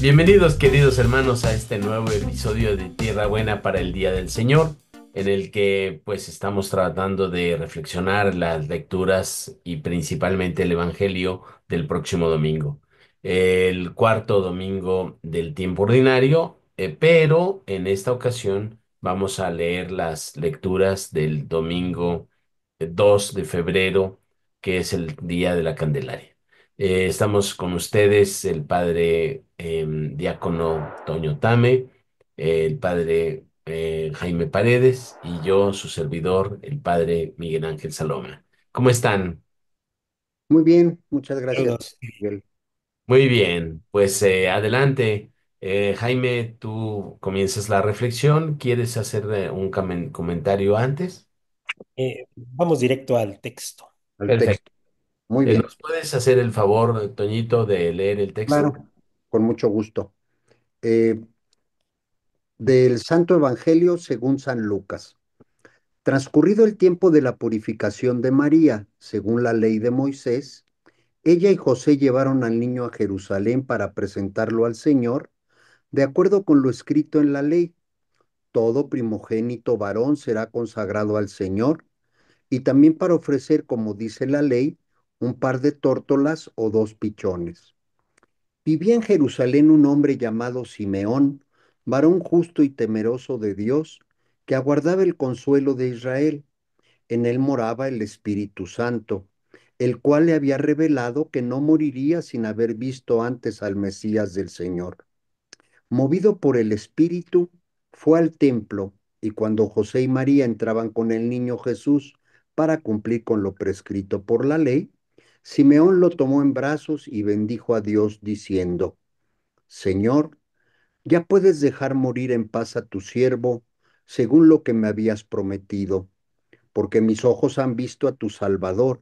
Bienvenidos queridos hermanos a este nuevo episodio de Tierra Buena para el Día del Señor, en el que pues estamos tratando de reflexionar las lecturas y principalmente el Evangelio del próximo domingo, el cuarto domingo del tiempo ordinario, pero en esta ocasión vamos a leer las lecturas del domingo 2 de febrero, que es el Día de la Candelaria. Estamos con ustedes el padre diácono Toño Tame, el padre Jaime Paredes y yo, su servidor, el padre Miguel Ángel Saloma. ¿Cómo están? Muy bien, muchas gracias, Saludos. Miguel. Muy bien, pues adelante. Jaime, tú comienzas la reflexión. ¿Quieres hacer un comentario antes? Vamos directo al texto. Al Perfecto. texto. Muy bien, ¿Nos puedes hacer el favor, Toñito, de leer el texto? claro, con mucho gusto. Eh, del Santo Evangelio según San Lucas. Transcurrido el tiempo de la purificación de María, según la ley de Moisés, ella y José llevaron al niño a Jerusalén para presentarlo al Señor, de acuerdo con lo escrito en la ley. Todo primogénito varón será consagrado al Señor, y también para ofrecer, como dice la ley, un par de tórtolas o dos pichones. Vivía en Jerusalén un hombre llamado Simeón, varón justo y temeroso de Dios, que aguardaba el consuelo de Israel. En él moraba el Espíritu Santo, el cual le había revelado que no moriría sin haber visto antes al Mesías del Señor. Movido por el Espíritu, fue al templo, y cuando José y María entraban con el niño Jesús para cumplir con lo prescrito por la ley, Simeón lo tomó en brazos y bendijo a Dios diciendo: Señor, ya puedes dejar morir en paz a tu siervo, según lo que me habías prometido, porque mis ojos han visto a tu Salvador,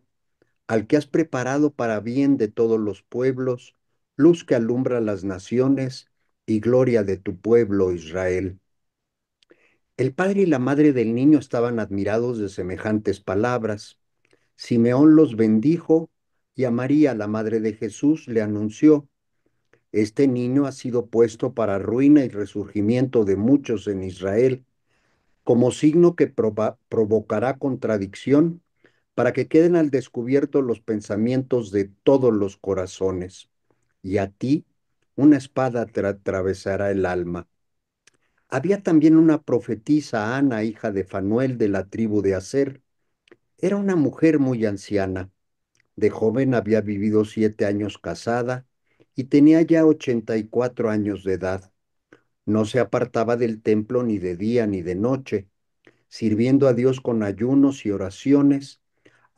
al que has preparado para bien de todos los pueblos, luz que alumbra las naciones y gloria de tu pueblo Israel. El padre y la madre del niño estaban admirados de semejantes palabras. Simeón los bendijo y a María, la madre de Jesús, le anunció: Este niño ha sido puesto para ruina y resurgimiento de muchos en Israel, como signo que provocará contradicción, para que queden al descubierto los pensamientos de todos los corazones. Y a ti una espada te atravesará el alma. Había también una profetisa, Ana, hija de Fanuel, de la tribu de Aser. Era una mujer muy anciana. De joven había vivido 7 años casada y tenía ya 84 años de edad. No se apartaba del templo ni de día ni de noche, sirviendo a Dios con ayunos y oraciones.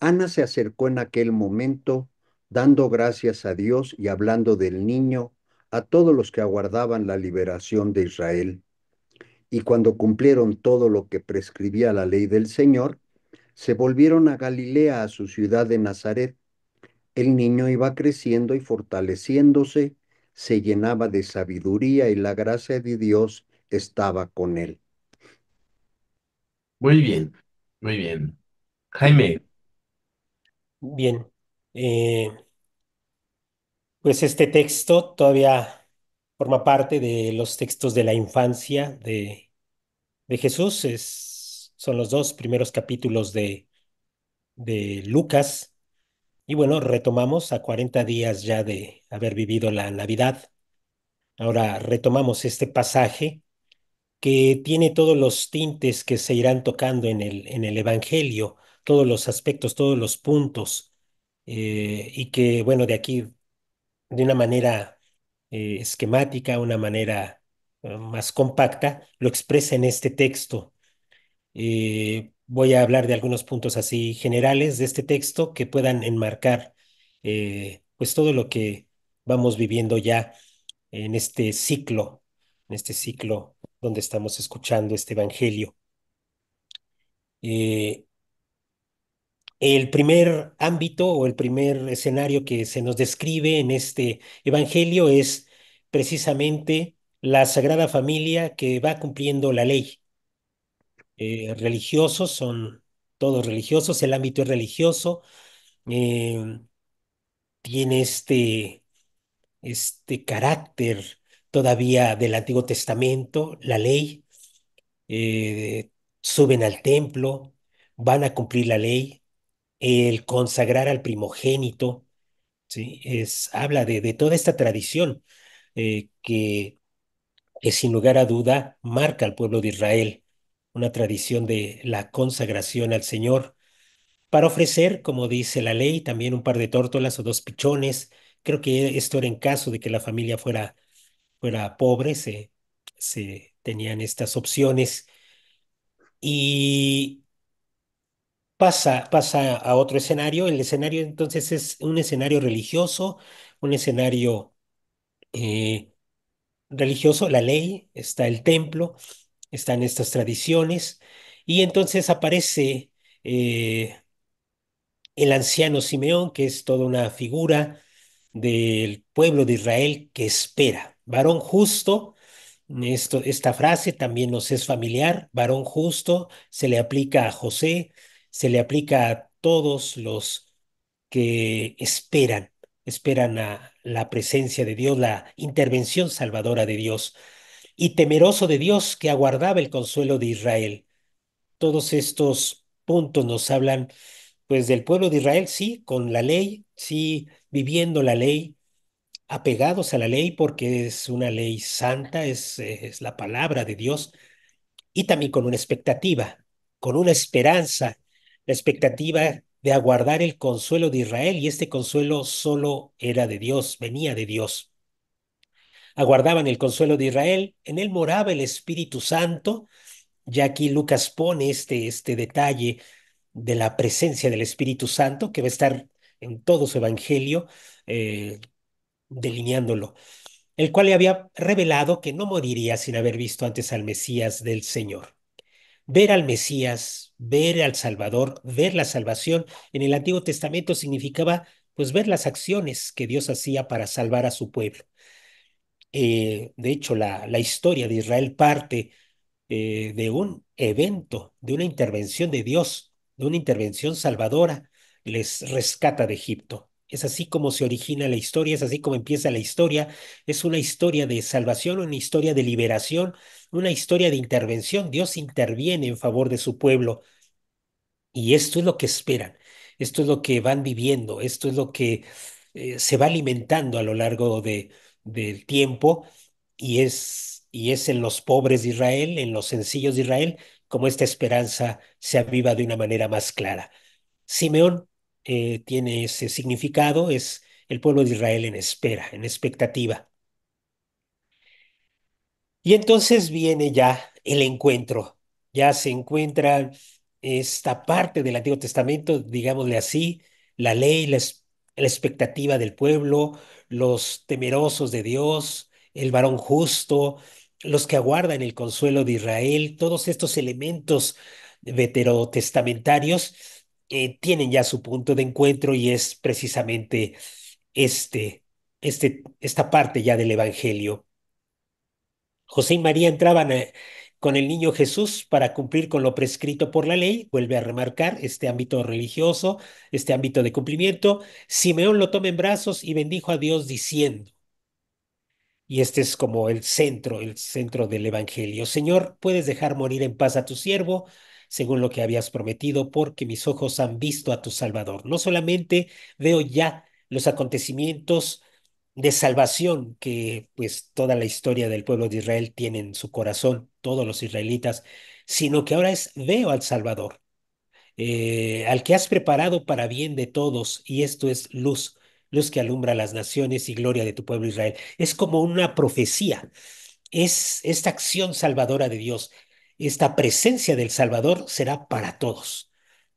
Ana se acercó en aquel momento, dando gracias a Dios y hablando del niño a todos los que aguardaban la liberación de Israel. Y cuando cumplieron todo lo que prescribía la ley del Señor, se volvieron a Galilea, a su ciudad de Nazaret. El niño iba creciendo y fortaleciéndose, se llenaba de sabiduría y la gracia de Dios estaba con él. Muy bien, muy bien. Jaime, Bien, eh, pues este texto todavía forma parte de los textos de la infancia de Jesús. Son los dos primeros capítulos de Lucas. Y bueno, retomamos a 40 días ya de haber vivido la Navidad. Ahora retomamos este pasaje que tiene todos los tintes que se irán tocando en el Evangelio, todos los aspectos, todos los puntos, y que, bueno, de aquí, de una manera esquemática, una manera más compacta, lo expresa en este texto. Voy a hablar de algunos puntos así generales de este texto que puedan enmarcar pues todo lo que vamos viviendo ya en este ciclo donde estamos escuchando este evangelio. Eh, el primer ámbito o el primer escenario que se nos describe en este evangelio es precisamente la Sagrada Familia que va cumpliendo la ley. Religiosos son todos religiosos, el ámbito es religioso, eh, tiene este carácter todavía del Antiguo Testamento, la ley, eh, suben al templo, van a cumplir la ley, el consagrar al primogénito, ¿sí? Habla de toda esta tradición que sin lugar a duda marca al pueblo de Israel, una tradición de la consagración al Señor, para ofrecer, como dice la ley, también un par de tórtolas o dos pichones. Creo que esto era en caso de que la familia fuera pobre, se tenían estas opciones. Y pasa a otro escenario. El escenario entonces es un escenario religioso, un escenario eh, religioso, la ley, está el templo, están estas tradiciones, y entonces aparece el anciano Simeón, que es toda una figura del pueblo de Israel que espera. Varón justo, esta frase también nos es familiar, varón justo, se le aplica a José, se le aplica a todos los que esperan a la presencia de Dios, la intervención salvadora de Dios, y temeroso de Dios que aguardaba el consuelo de Israel. Todos estos puntos nos hablan pues del pueblo de Israel, sí, con la ley, sí, viviendo la ley, apegados a la ley porque es una ley santa, es la palabra de Dios, y también con una expectativa, con una esperanza, la expectativa de aguardar el consuelo de Israel, y este consuelo solo era de Dios, venía de Dios. Aguardaban el consuelo de Israel, en él moraba el Espíritu Santo. Ya aquí Lucas pone este detalle de la presencia del Espíritu Santo que va a estar en todo su evangelio, eh, delineándolo, el cual le había revelado que no moriría sin haber visto antes al Mesías del Señor. Ver al Mesías, ver al Salvador, ver la salvación en el Antiguo Testamento significaba pues ver las acciones que Dios hacía para salvar a su pueblo. De hecho, la historia de Israel parte de un evento, de una intervención de Dios, de una intervención salvadora, les rescata de Egipto. Es así como se origina la historia, es así como empieza la historia. Es una historia de salvación, una historia de liberación, una historia de intervención. Dios interviene en favor de su pueblo, y esto es lo que esperan, esto es lo que van viviendo, esto es lo que se va alimentando a lo largo del tiempo, y es en los pobres de Israel, en los sencillos de Israel, como esta esperanza se aviva de una manera más clara. Simeón tiene ese significado, es el pueblo de Israel en espera, en expectativa. Y entonces viene ya el encuentro, ya se encuentra esta parte del Antiguo Testamento, digámosle así, la ley, la expectativa del pueblo, los temerosos de Dios, el varón justo, los que aguardan el consuelo de Israel, todos estos elementos veterotestamentarios tienen ya su punto de encuentro, y es precisamente este, esta parte ya del Evangelio. José y María entraban con el niño Jesús para cumplir con lo prescrito por la ley. Vuelve a remarcar este ámbito religioso, este ámbito de cumplimiento. Simeón lo toma en brazos y bendijo a Dios diciendo, y este es como el centro del Evangelio: Señor, puedes dejar morir en paz a tu siervo, según lo que habías prometido, porque mis ojos han visto a tu Salvador. No solamente veo ya los acontecimientos de salvación que pues toda la historia del pueblo de Israel tiene en su corazón, todos los israelitas, sino que ahora veo al Salvador, al que has preparado para bien de todos, y esto es luz, luz que alumbra a las naciones y gloria de tu pueblo Israel. Es como una profecía, es esta acción salvadora de Dios, esta presencia del Salvador será para todos,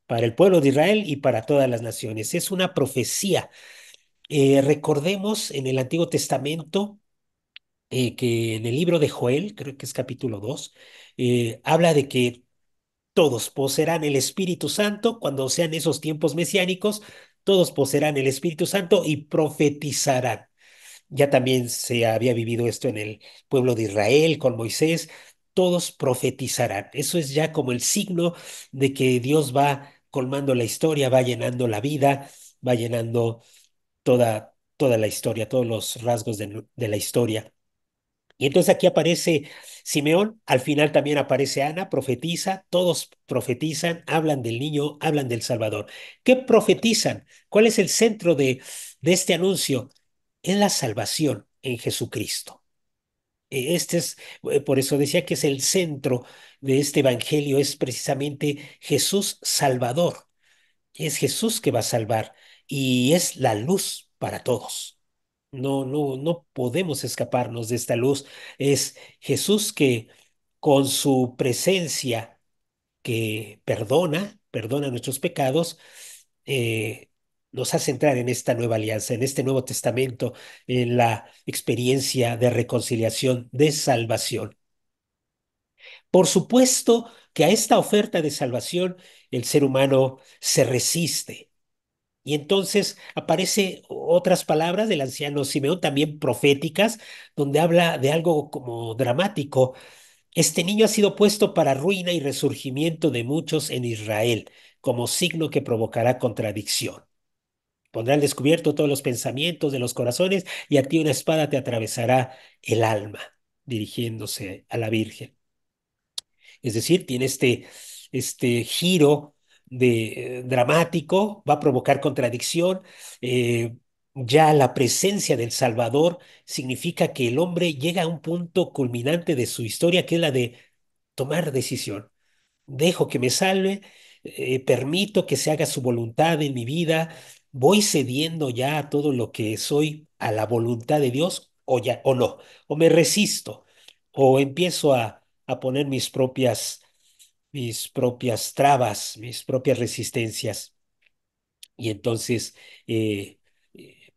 para el pueblo de Israel y para todas las naciones. Es una profecía. Recordemos en el Antiguo Testamento que en el libro de Joel, creo que es capítulo 2, habla de que todos poseerán el Espíritu Santo cuando sean esos tiempos mesiánicos, todos poseerán el Espíritu Santo y profetizarán. Ya también se había vivido esto en el pueblo de Israel con Moisés, todos profetizarán. Eso es ya como el signo de que Dios va colmando la historia, va llenando la vida, va llenando toda la historia, todos los rasgos de la historia. Y entonces aquí aparece Simeón, al final también aparece Ana, profetiza, todos profetizan, hablan del niño, hablan del Salvador. ¿Qué profetizan? ¿Cuál es el centro de este anuncio? Es la salvación en Jesucristo. Este es, por eso decía que es el centro de este evangelio, es precisamente Jesús Salvador. Es Jesús que va a salvar y es la luz para todos. No podemos escaparnos de esta luz. Es Jesús que con su presencia que perdona nuestros pecados, eh, nos hace entrar en esta nueva alianza, en este Nuevo Testamento, en la experiencia de reconciliación, de salvación. Por supuesto que a esta oferta de salvación el ser humano se resiste. Y entonces aparece otras palabras del anciano Simeón, también proféticas, donde habla de algo como dramático. Este niño ha sido puesto para ruina y resurgimiento de muchos en Israel, como signo que provocará contradicción. Pondrá al descubierto todos los pensamientos de los corazones y a ti una espada te atravesará el alma, dirigiéndose a la Virgen. Es decir, tiene este giro dramático, va a provocar contradicción. eh, ya la presencia del Salvador significa que el hombre llega a un punto culminante de su historia, que es la de tomar decisión. Dejo que me salve, permito que se haga su voluntad en mi vida, voy cediendo ya a todo lo que soy a la voluntad de Dios o ya o no, o me resisto o empiezo a poner mis propias trabas, mis propias resistencias y entonces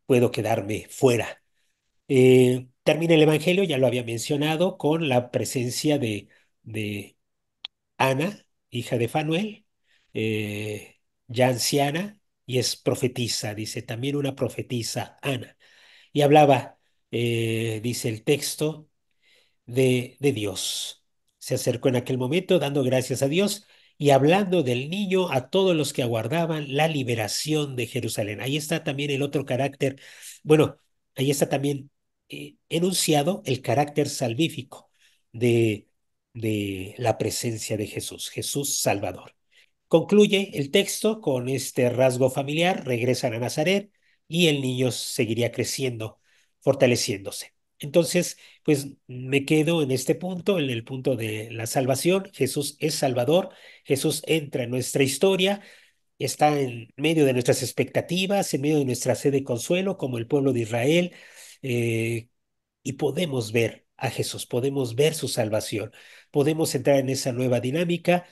puedo quedarme fuera. Termina el Evangelio, ya lo había mencionado, con la presencia de Ana, hija de Fanuel, ya anciana, y es profetisa, dice también una profetisa, Ana. Y hablaba, dice el texto, de Dios. Se acercó en aquel momento dando gracias a Dios y hablando del niño a todos los que aguardaban la liberación de Jerusalén. Ahí está también el otro carácter, bueno, ahí está también enunciado el carácter salvífico de, de la presencia de Jesús, Jesús Salvador. Concluye el texto con este rasgo familiar, regresan a Nazaret y el niño seguiría creciendo, fortaleciéndose. Entonces, pues me quedo en este punto, en el punto de la salvación. Jesús es Salvador, Jesús entra en nuestra historia, está en medio de nuestras expectativas, en medio de nuestra sed de consuelo, como el pueblo de Israel, eh, y podemos ver a Jesús, podemos ver su salvación, podemos entrar en esa nueva dinámica,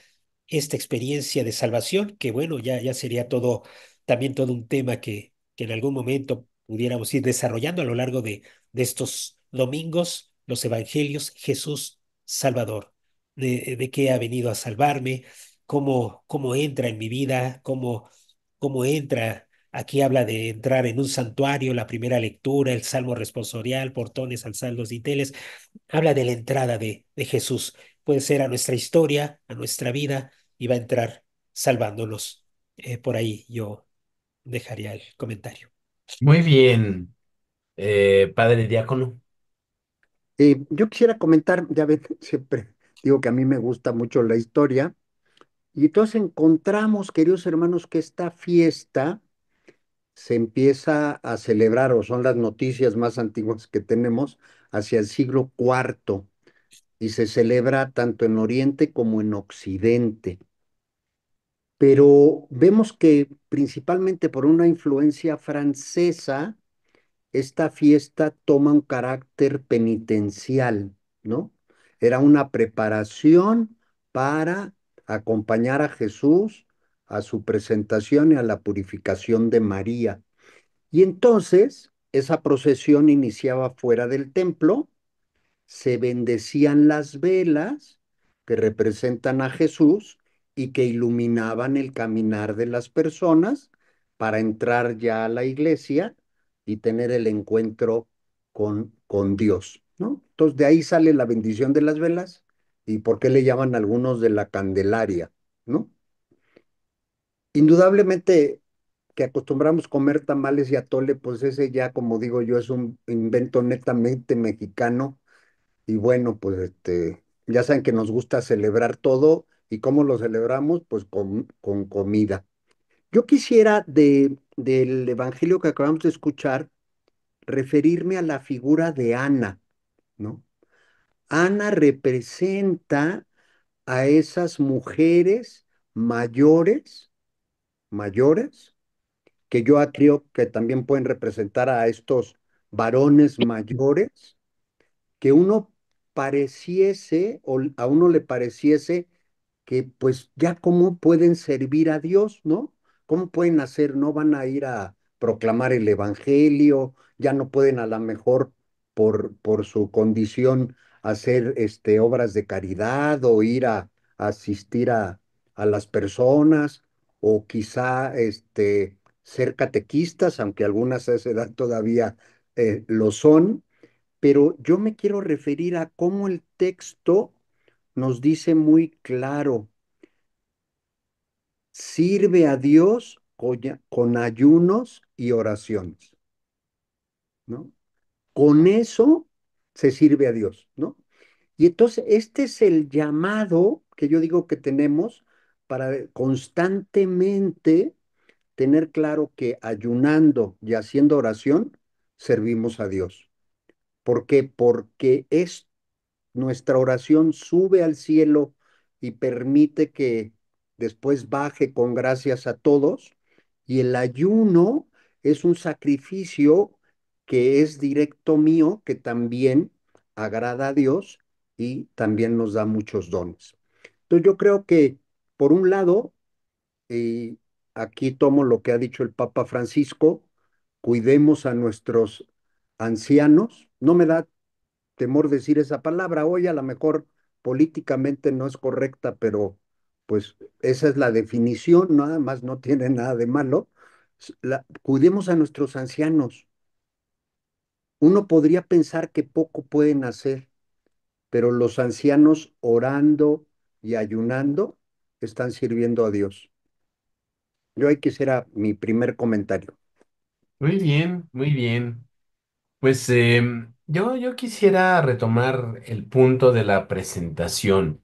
esta experiencia de salvación, que bueno, ya sería todo, también todo un tema que en algún momento pudiéramos ir desarrollando a lo largo de estos domingos, los evangelios, Jesús Salvador, de qué ha venido a salvarme, cómo entra en mi vida, cómo entra. Aquí habla de entrar en un santuario, la primera lectura, el salmo responsorial, portones, alzaldos y teles. Habla de la entrada de Jesús. Puede ser a nuestra historia, a nuestra vida, y va a entrar salvándonos. Por ahí yo dejaría el comentario. Muy bien, padre diácono. Yo quisiera comentar, ya ven, siempre digo que a mí me gusta mucho la historia, y entonces encontramos, queridos hermanos, que esta fiesta se empieza a celebrar, o son las noticias más antiguas que tenemos, hacia el siglo IV, y se celebra tanto en Oriente como en Occidente. Pero vemos que principalmente por una influencia francesa, esta fiesta toma un carácter penitencial, ¿no? Era una preparación para acompañar a Jesús a su presentación y a la purificación de María. Y entonces esa procesión iniciaba fuera del templo, se bendecían las velas que representan a Jesús y que iluminaban el caminar de las personas para entrar ya a la iglesia y tener el encuentro con Dios, ¿no? Entonces de ahí sale la bendición de las velas y por qué le llaman algunos de la Candelaria, ¿no? Indudablemente que acostumbramos comer tamales y atole, pues ese ya, como digo yo, es un invento netamente mexicano Y bueno, pues ya saben que nos gusta celebrar todo y cómo lo celebramos, pues con comida. Yo quisiera del evangelio que acabamos de escuchar referirme a la figura de Ana, ¿no? Ana representa a esas mujeres mayores, mayores, que yo creo que también pueden representar a estos varones mayores, que uno pareciese, o a uno le pareciese que pues ya cómo pueden servir a Dios, ¿no? ¿Cómo pueden hacer? No van a ir a proclamar el evangelio, ya no pueden a lo mejor por su condición hacer obras de caridad o ir a asistir a las personas o quizá ser catequistas, aunque algunas a esa edad todavía lo son, pero yo me quiero referir a cómo el texto nos dice muy claro, sirve a Dios con ayunos y oraciones, ¿no? Con eso se sirve a Dios, ¿no? Y entonces este es el llamado que yo digo que tenemos para constantemente tener claro que ayunando y haciendo oración servimos a Dios. ¿Por qué? Porque es nuestra oración sube al cielo y permite que después baje con gracias a todos. Y el ayuno es un sacrificio que es directo mío, que también agrada a Dios y también nos da muchos dones. Entonces yo creo que, por un lado, y aquí tomo lo que ha dicho el Papa Francisco, cuidemos a nuestros ancianos. No me da temor decir esa palabra. Hoy a lo mejor políticamente no es correcta, pero pues esa es la definición, nada más no tiene nada de malo. Cuidemos a nuestros ancianos. Uno podría pensar que poco pueden hacer, pero los ancianos orando y ayunando están sirviendo a Dios. Yo ahí quisiera mi primer comentario. Muy bien, muy bien. Pues yo quisiera retomar el punto de la presentación.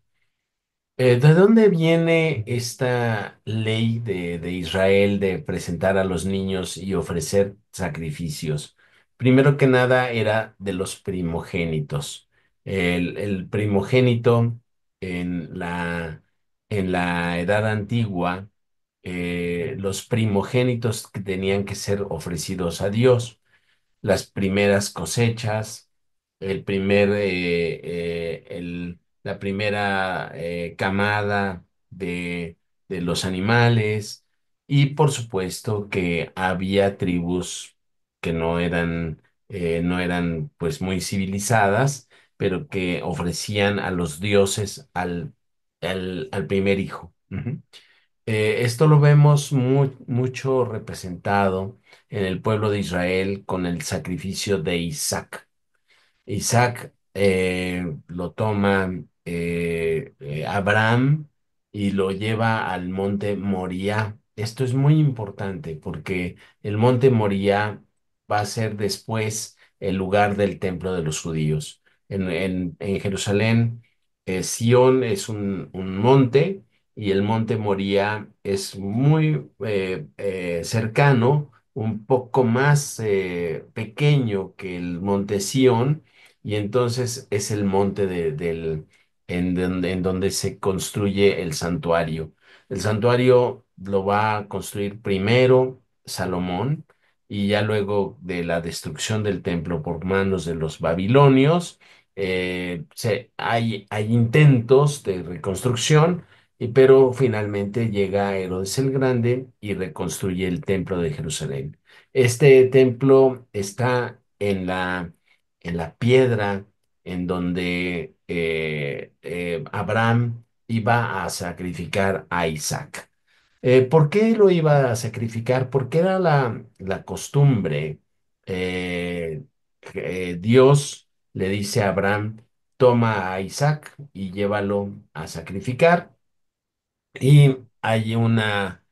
¿De dónde viene esta ley de Israel de presentar a los niños y ofrecer sacrificios? Primero que nada era de los primogénitos. El primogénito en en la edad antigua, los primogénitos que tenían que ser ofrecidos a Dios, las primeras cosechas, la primera camada de los animales y por supuesto que había tribus que no eran pues muy civilizadas, pero que ofrecían a los dioses al primer hijo. Ujú. Esto lo vemos mucho representado en el pueblo de Israel con el sacrificio de Isaac. Isaac lo toma Abraham y lo lleva al monte Moriah. Esto es muy importante porque el monte Moriah va a ser después el lugar del templo de los judíos. En Jerusalén, Sión es un monte y el monte Moriah es muy cercano, un poco más pequeño que el monte Sión y entonces es el monte en donde se construye el santuario. El santuario lo va a construir primero Salomón y ya luego de la destrucción del templo por manos de los babilonios, hay intentos de reconstrucción, pero finalmente llega Herodes el Grande y reconstruye el templo de Jerusalén. Este templo está en la piedra en donde Abraham iba a sacrificar a Isaac. ¿Por qué lo iba a sacrificar? Porque era la costumbre. Que Dios le dice a Abraham, toma a Isaac y llévalo a sacrificar. Y hay una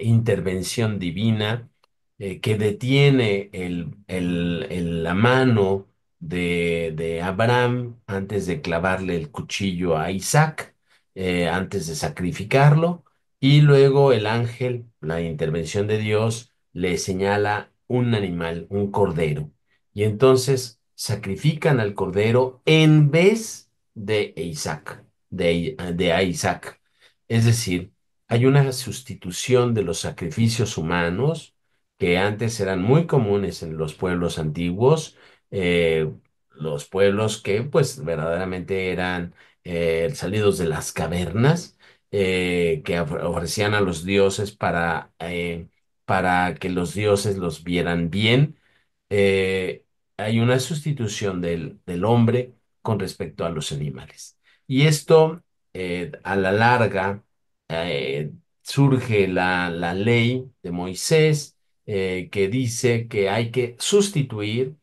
intervención divina que detiene la mano de Abraham antes de clavarle el cuchillo a Isaac, antes de sacrificarlo, y luego el ángel, la intervención de Dios, le señala un animal, un cordero, y entonces sacrifican al cordero en vez de Isaac, de a Isaac. Es decir, hay una sustitución de los sacrificios humanos que antes eran muy comunes en los pueblos antiguos, eh, los pueblos que pues verdaderamente eran salidos de las cavernas, que ofrecían a los dioses para que los dioses los vieran bien. Hay una sustitución del hombre con respecto a los animales. Y esto, a la larga, eh, surge la ley de Moisés, que dice que hay que sustituir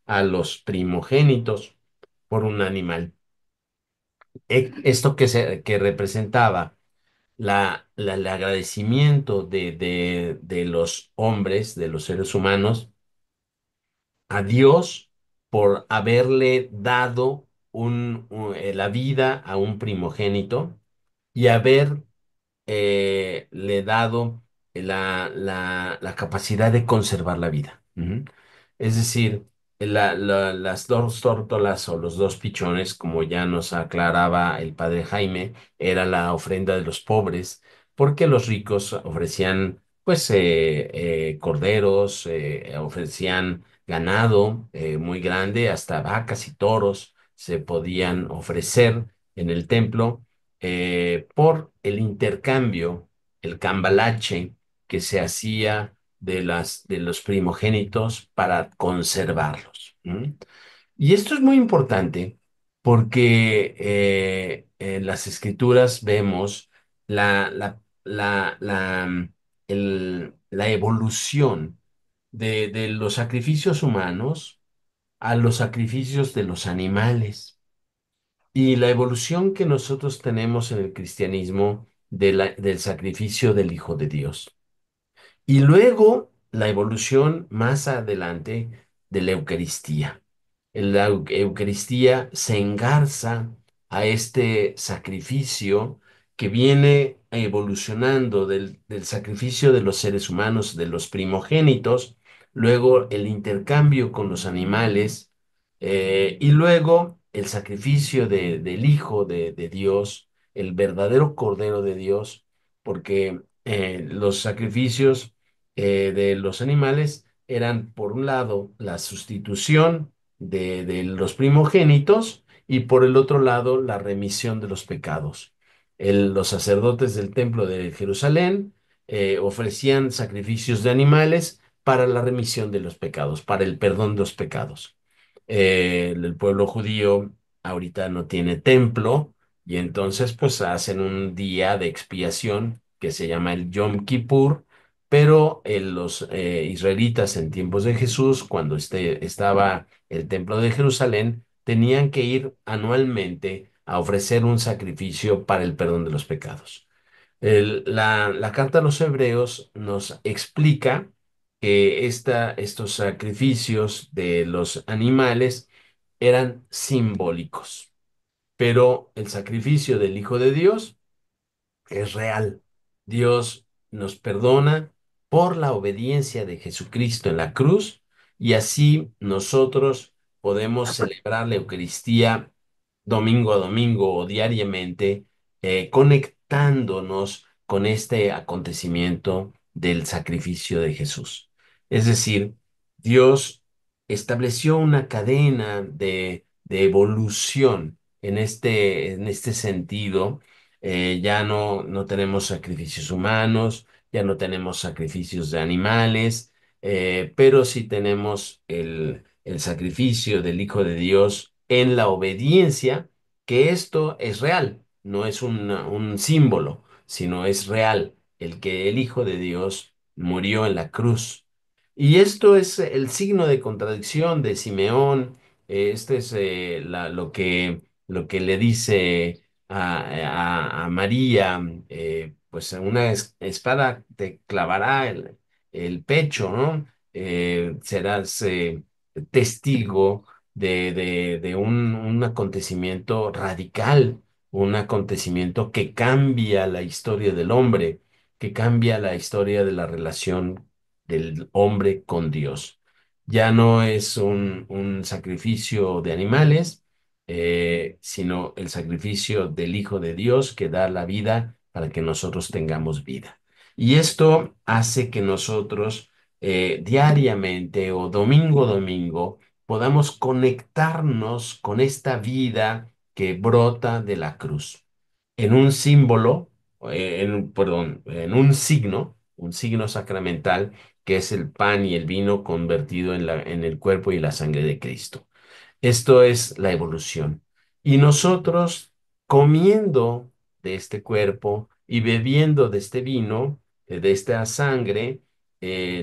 a los primogénitos por un animal. Esto que representaba el agradecimiento de los hombres, de los seres humanos, a Dios por haberle dado la vida a un primogénito y haber le dado la capacidad de conservar la vida. Ujú. Es decir, las dos tórtolas o los dos pichones, como ya nos aclaraba el padre Jaime, era la ofrenda de los pobres, porque los ricos ofrecían, pues, corderos, ofrecían ganado muy grande, hasta vacas y toros se podían ofrecer en el templo, por el intercambio, el cambalache que se hacía de los primogénitos para conservarlos. ¿M? Y esto es muy importante porque en las escrituras vemos la evolución de los sacrificios humanos a los sacrificios de los animales. Y la evolución que nosotros tenemos en el cristianismo del sacrificio del Hijo de Dios. Y luego la evolución más adelante de la Eucaristía. La Eucaristía se engarza a este sacrificio que viene evolucionando del sacrificio de los seres humanos, de los primogénitos, luego el intercambio con los animales, y luego el sacrificio del Hijo de Dios, el verdadero Cordero de Dios, porque los sacrificios de los animales eran, por un lado, la sustitución de los primogénitos y por el otro lado, la remisión de los pecados. Los sacerdotes del templo de Jerusalén ofrecían sacrificios de animales para la remisión de los pecados, para el perdón de los pecados. El pueblo judío ahorita no tiene templo y entonces pues hacen un día de expiación que se llama el Yom Kippur, pero los israelitas en tiempos de Jesús, cuando estaba el templo de Jerusalén, tenían que ir anualmente a ofrecer un sacrificio para el perdón de los pecados. La carta a los Hebreos nos explica que estos sacrificios de los animales eran simbólicos, pero el sacrificio del Hijo de Dios es real. Dios nos perdona por la obediencia de Jesucristo en la cruz y así nosotros podemos celebrar la Eucaristía domingo a domingo o diariamente, conectándonos con este acontecimiento del sacrificio de Jesús. Es decir, Dios estableció una cadena de evolución en este sentido. Ya no tenemos sacrificios humanos, ya no tenemos sacrificios de animales, pero sí tenemos el sacrificio del Hijo de Dios en la obediencia, que esto es real, no es un símbolo, sino es real, el que el Hijo de Dios murió en la cruz. Y esto es el signo de contradicción de Simeón. Este es lo que le dice a María, pues una espada te clavará el pecho, ¿no? Serás testigo de un acontecimiento radical, un acontecimiento que cambia la historia del hombre, que cambia la historia de la relación del hombre con Dios. Ya no es un sacrificio de animales, sino el sacrificio del Hijo de Dios que da la vida para que nosotros tengamos vida. Y esto hace que nosotros diariamente o domingo a domingo podamos conectarnos con esta vida que brota de la cruz en un símbolo, perdón, en un signo sacramental que es el pan y el vino convertido en el cuerpo y la sangre de Cristo. Esto es la evolución. Y nosotros comiendo de este cuerpo y bebiendo de este vino, de esta sangre,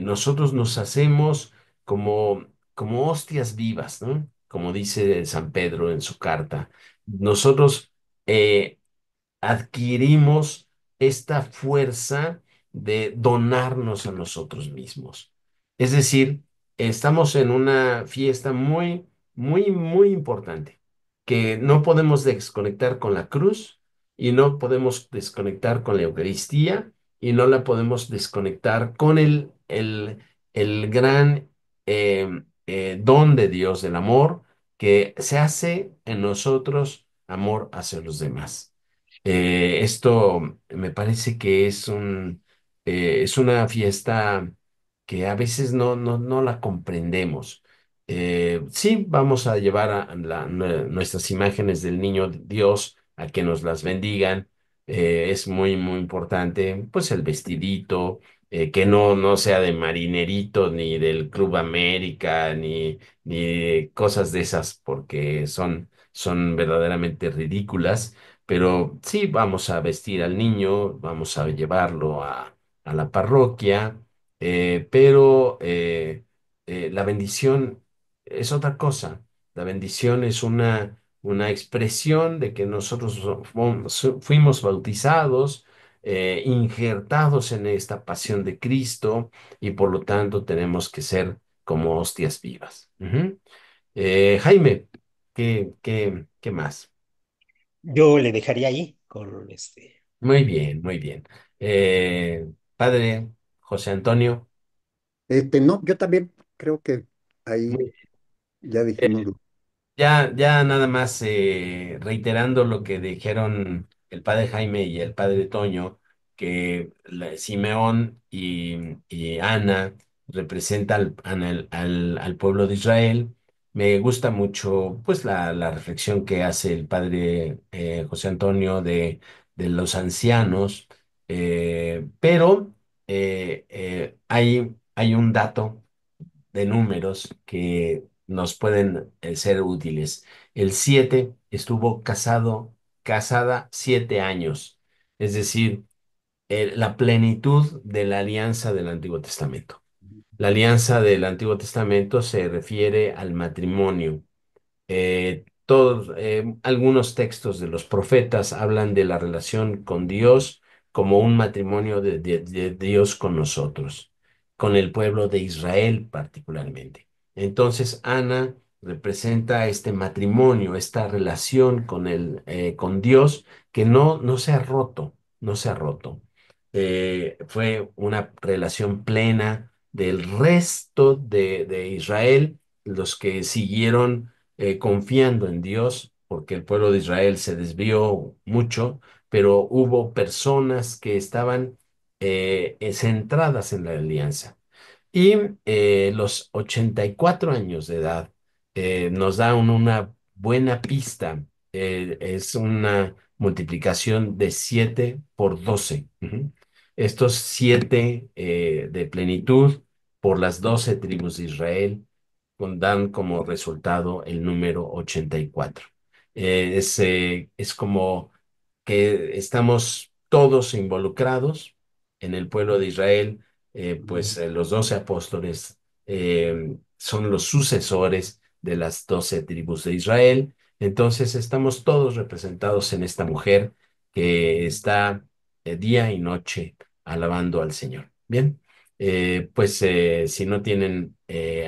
nosotros nos hacemos como hostias vivas, ¿no? Como dice San Pedro en su carta. Nosotros eh, adquirimos esta fuerza de donarnos a nosotros mismos. Es decir, estamos en una fiesta muy, muy, muy importante, que no podemos desconectar con la cruz y no podemos desconectar con la Eucaristía y no la podemos desconectar con el gran don de Dios del amor que se hace en nosotros amor hacia los demás. Esto me parece que es una fiesta que a veces no la comprendemos. Sí, vamos a llevar nuestras imágenes del niño Dios a que nos las bendigan. Es muy, muy importante, pues el vestidito, que no sea de marinerito, ni del Club América, ni cosas de esas, porque son verdaderamente ridículas. Pero sí, vamos a vestir al niño, vamos a llevarlo a la parroquia, pero la bendición es otra cosa. La bendición es una expresión de que nosotros fuimos bautizados, injertados en esta pasión de Cristo y por lo tanto tenemos que ser como hostias vivas. Ujú. Jaime, ¿qué más? Yo le dejaría ahí con este. Muy bien, muy bien. Padre José Antonio, No, yo también creo que ahí muy ya bien. dijimos. Ya nada más reiterando lo que dijeron el padre Jaime y el padre Toño, que Simeón y Ana representan al pueblo de Israel. Me gusta mucho pues la reflexión que hace el padre José Antonio de los ancianos, pero hay un dato de números que nos pueden ser útiles. El 7 estuvo casada 7 años, es decir, la plenitud de la alianza del Antiguo Testamento. La alianza del Antiguo Testamento se refiere al matrimonio. Algunos textos de los profetas hablan de la relación con Dios como un matrimonio de Dios con nosotros, con el pueblo de Israel particularmente. Entonces, Ana representa este matrimonio, esta relación con Dios que no se ha roto, no se ha roto. Fue una relación plena del resto de Israel, los que siguieron confiando en Dios, porque el pueblo de Israel se desvió mucho, pero hubo personas que estaban centradas en la alianza. Y los 84 años de edad nos dan una buena pista. Es una multiplicación de 7 por 12. Ujú. Estos 7 de plenitud por las 12 tribus de Israel dan como resultado el número 84. Es como que estamos todos involucrados en el pueblo de Israel, pues los 12 apóstoles son los sucesores de las 12 tribus de Israel. Entonces estamos todos representados en esta mujer que está día y noche alabando al Señor. Bien, pues si no tienen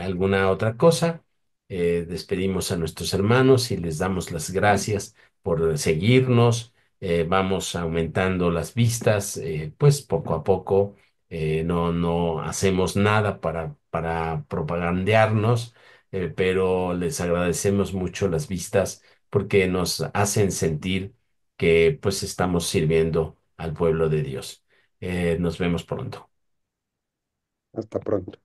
alguna otra cosa, despedimos a nuestros hermanos y les damos las gracias por seguirnos. Vamos aumentando las vistas, pues poco a poco. No hacemos nada para propagandearnos, pero les agradecemos mucho las vistas porque nos hacen sentir que pues estamos sirviendo al pueblo de Dios. Nos vemos pronto. Hasta pronto.